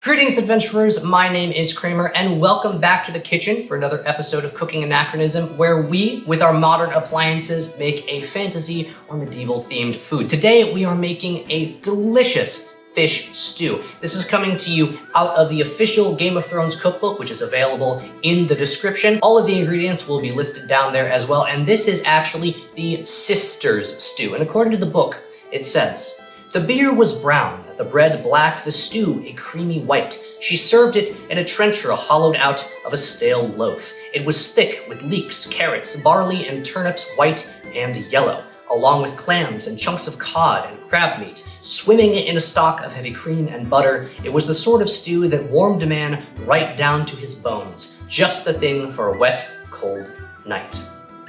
Greetings, adventurers. My name is Kramer, and welcome back to the kitchen for another episode of Cooking Anachronism, where we, with our modern appliances, make a fantasy or medieval themed food. Today, we are making a delicious fish stew. This is coming to you out of the official Game of Thrones cookbook, which is available in the description. All of the ingredients will be listed down there as well, and this is actually the sisters stew. And according to the book, it says, "The beer was brown, the bread black, the stew a creamy white. She served it in a trencher hollowed out of a stale loaf. It was thick with leeks, carrots, barley, and turnips white and yellow, along with clams and chunks of cod and crab meat, swimming in a stock of heavy cream and butter. It was the sort of stew that warmed a man right down to his bones. Just the thing for a wet, cold night."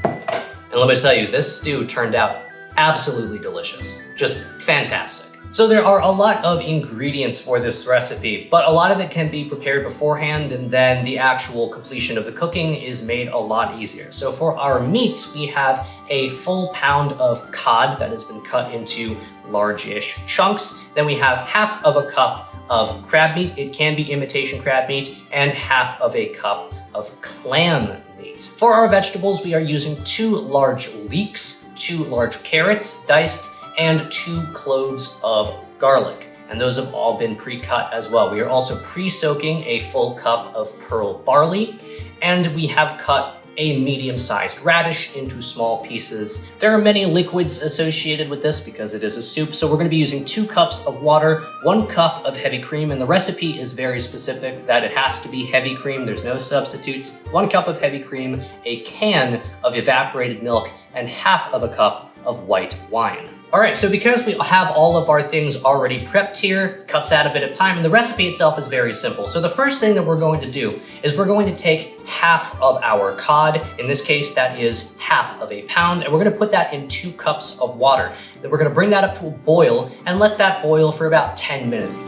And let me tell you, this stew turned out absolutely delicious. Just fantastic. So there are a lot of ingredients for this recipe, but a lot of it can be prepared beforehand, and then the actual completion of the cooking is made a lot easier. So for our meats, we have a full pound of cod that has been cut into large-ish chunks. Then we have half of a cup of crab meat. It can be imitation crab meat, and half of a cup of clam meat. For our vegetables, we are using 2 large leeks, 2 large carrots diced, and 2 cloves of garlic. And those have all been pre-cut as well. We are also pre-soaking a full cup of pearl barley, and we have cut a medium-sized radish into small pieces. There are many liquids associated with this because it is a soup, so we're going to be using 2 cups of water, 1 cup of heavy cream, and the recipe is very specific that it has to be heavy cream. There's no substitutes. 1 cup of heavy cream, a can of evaporated milk, and half of a cup of white wine. All right, so because we have all of our things already prepped here, cuts out a bit of time, and the recipe itself is very simple. So the first thing that we're going to do is we're going to take half of our cod. In this case, that is half of a pound, and we're gonna put that in 2 cups of water. Then we're gonna bring that up to a boil and let that boil for about 10 minutes.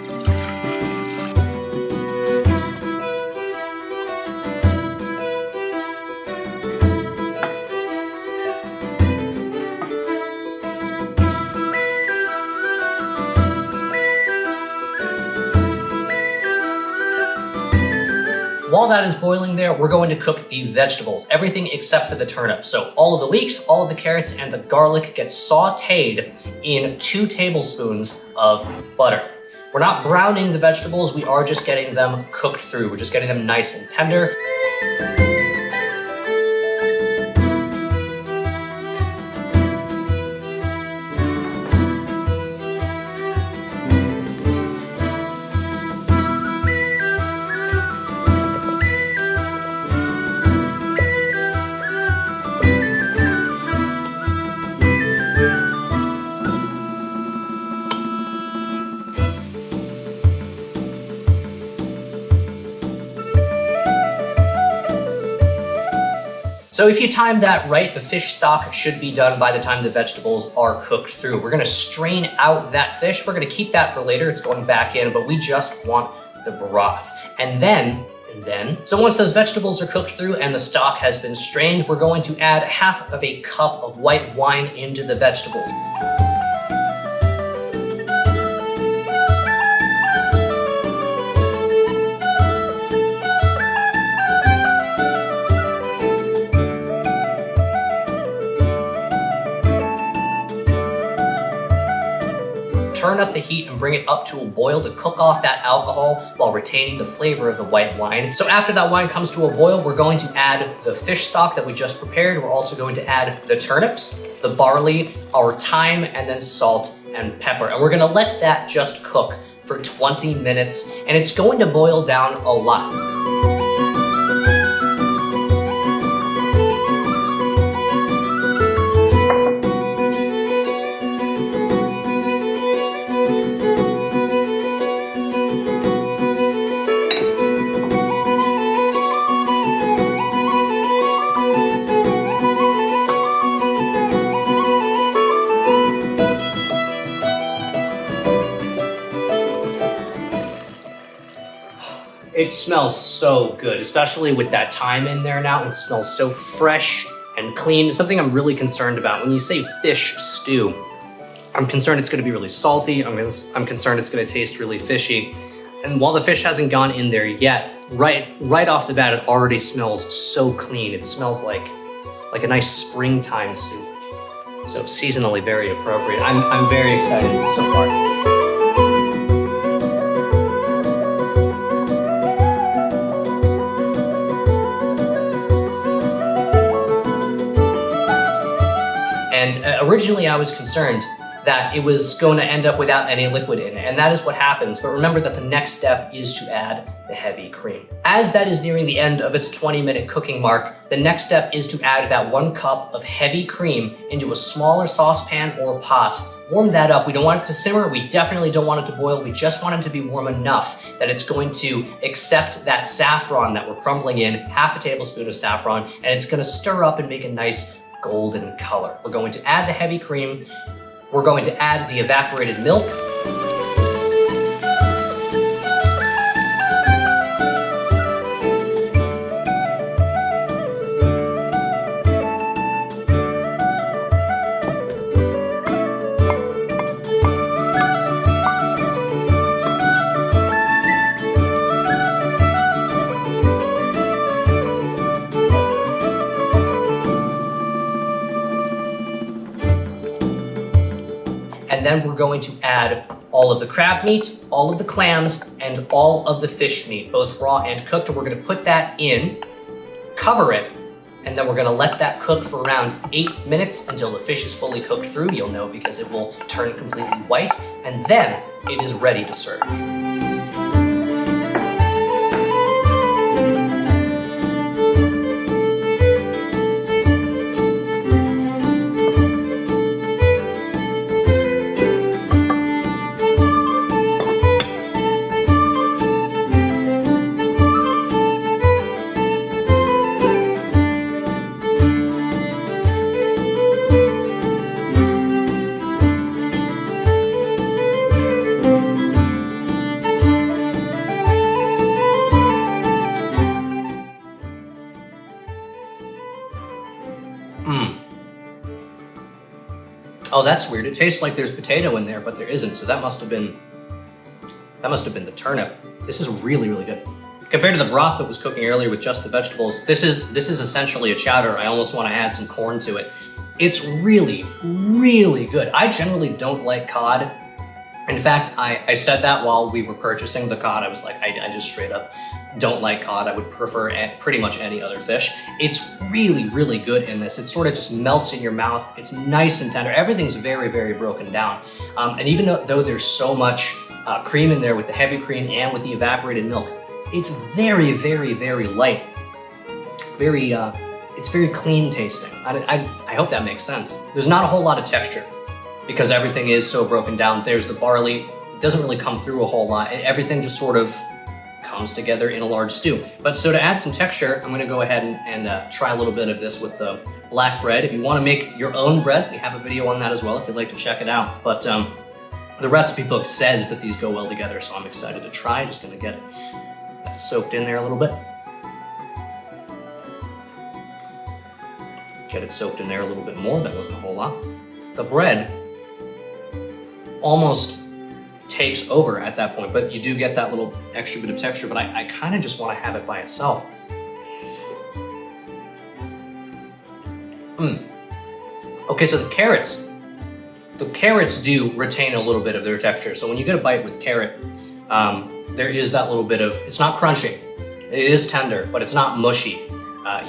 While that is boiling there, we're going to cook the vegetables, everything except for the turnip. So all of the leeks, all of the carrots, and the garlic get sauteed in 2 tablespoons of butter. We're not browning the vegetables, we are just getting them cooked through. We're just getting them nice and tender. So if you time that right, the fish stock should be done by the time the vegetables are cooked through. We're gonna strain out that fish. We're gonna keep that for later. It's going back in, but we just want the broth. And then, so once those vegetables are cooked through and the stock has been strained, we're going to add half of a cup of white wine into the vegetables. Turn up the heat and bring it up to a boil to cook off that alcohol while retaining the flavor of the white wine. So after that wine comes to a boil, we're going to add the fish stock that we just prepared. We're also going to add the turnips, the barley, our thyme, and then salt and pepper. And we're gonna let that just cook for 20 minutes, and it's going to boil down a lot. It smells so good, especially with that thyme in there now. It smells so fresh and clean. It's something I'm really concerned about. When you say fish stew, I'm concerned it's gonna be really salty. I'm concerned it's gonna taste really fishy. And while the fish hasn't gone in there yet, right off the bat, it already smells so clean. It smells like a nice springtime soup. So seasonally very appropriate. I'm very excited so far. And originally I was concerned that it was going to end up without any liquid in it, and that is what happens. But remember that the next step is to add the heavy cream. As that is nearing the end of its 20-minute cooking mark, the next step is to add that 1 cup of heavy cream into a smaller saucepan or pot. Warm that up. We don't want it to simmer. We definitely don't want it to boil. We just want it to be warm enough that it's going to accept that saffron that we're crumbling in, half a tablespoon of saffron, and it's gonna stir up and make a nice golden color. We're going to add the heavy cream. We're going to add the evaporated milk. And then we're going to add all of the crab meat, all of the clams, and all of the fish meat, both raw and cooked. And we're gonna put that in, cover it, and then we're gonna let that cook for around 8 minutes until the fish is fully cooked through. You'll know because it will turn completely white, and then it is ready to serve. Oh, that's weird. It tastes like there's potato in there, but there isn't. So that must have been the turnip. This is really, really good. Compared to the broth that was cooking earlier with just the vegetables, this is essentially a chowder. I almost want to add some corn to it. It's really, really good. I generally don't like cod. In fact, I said that while we were purchasing the cod. I was like, I just straight up don't like cod. I would prefer pretty much any other fish. It's really, really good in this. It sort of just melts in your mouth. It's nice and tender. Everything's very, very broken down. And even though there's so much cream in there with the heavy cream and with the evaporated milk, it's very, very, very light. It's very clean tasting. I hope that makes sense. There's not a whole lot of texture because everything is so broken down. There's the barley. It doesn't really come through a whole lot. Everything just sort of comes together in a large stew. But so to add some texture, I'm gonna go ahead and try a little bit of this with the black bread. If you wanna make your own bread, we have a video on that as well if you'd like to check it out. But the recipe book says that these go well together, so I'm excited to try. Just gonna get that soaked in there a little bit. Get it soaked in there a little bit more. That wasn't a whole lot. The bread almost takes over at that point, but you do get that little extra bit of texture, but I kind of just want to have it by itself. Okay, so the carrots do retain a little bit of their texture. So when you get a bite with carrot, there is that little bit of, it's not crunchy, it is tender, but it's not mushy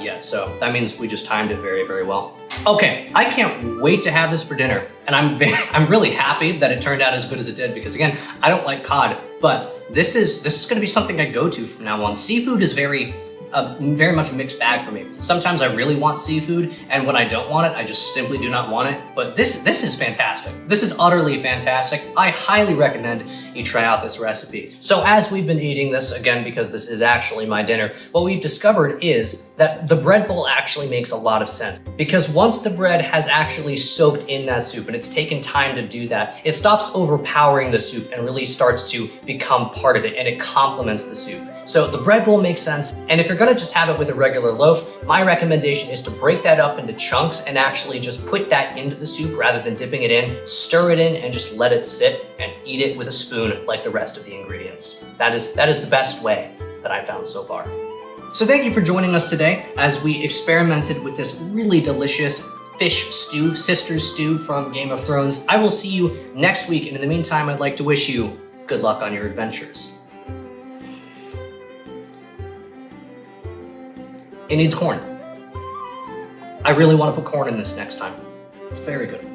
yet. So that means we just timed it very, very well. Okay, I can't wait to have this for dinner, and I'm really happy that it turned out as good as it did because again, I don't like cod, but this is going to be something I go to from now on. Seafood is very much a mixed bag for me. Sometimes I really want seafood, and when I don't want it, I just simply do not want it. But this is fantastic. This is utterly fantastic. I highly recommend you try out this recipe. So as we've been eating this, again, because this is actually my dinner, what we've discovered is that the bread bowl actually makes a lot of sense. Because once the bread has actually soaked in that soup, and it's taken time to do that, it stops overpowering the soup and really starts to become part of it, and it complements the soup. So the bread bowl makes sense. And if you're gonna just have it with a regular loaf, my recommendation is to break that up into chunks and actually just put that into the soup rather than dipping it in, stir it in, and just let it sit and eat it with a spoon like the rest of the ingredients. ingredients. That is the best way that I've found so far. So thank you for joining us today as we experimented with this really delicious fish stew, sister stew from Game of Thrones. I will see you next week, and in the meantime, I'd like to wish you good luck on your adventures. It needs corn. I really want to put corn in this next time. It's very good.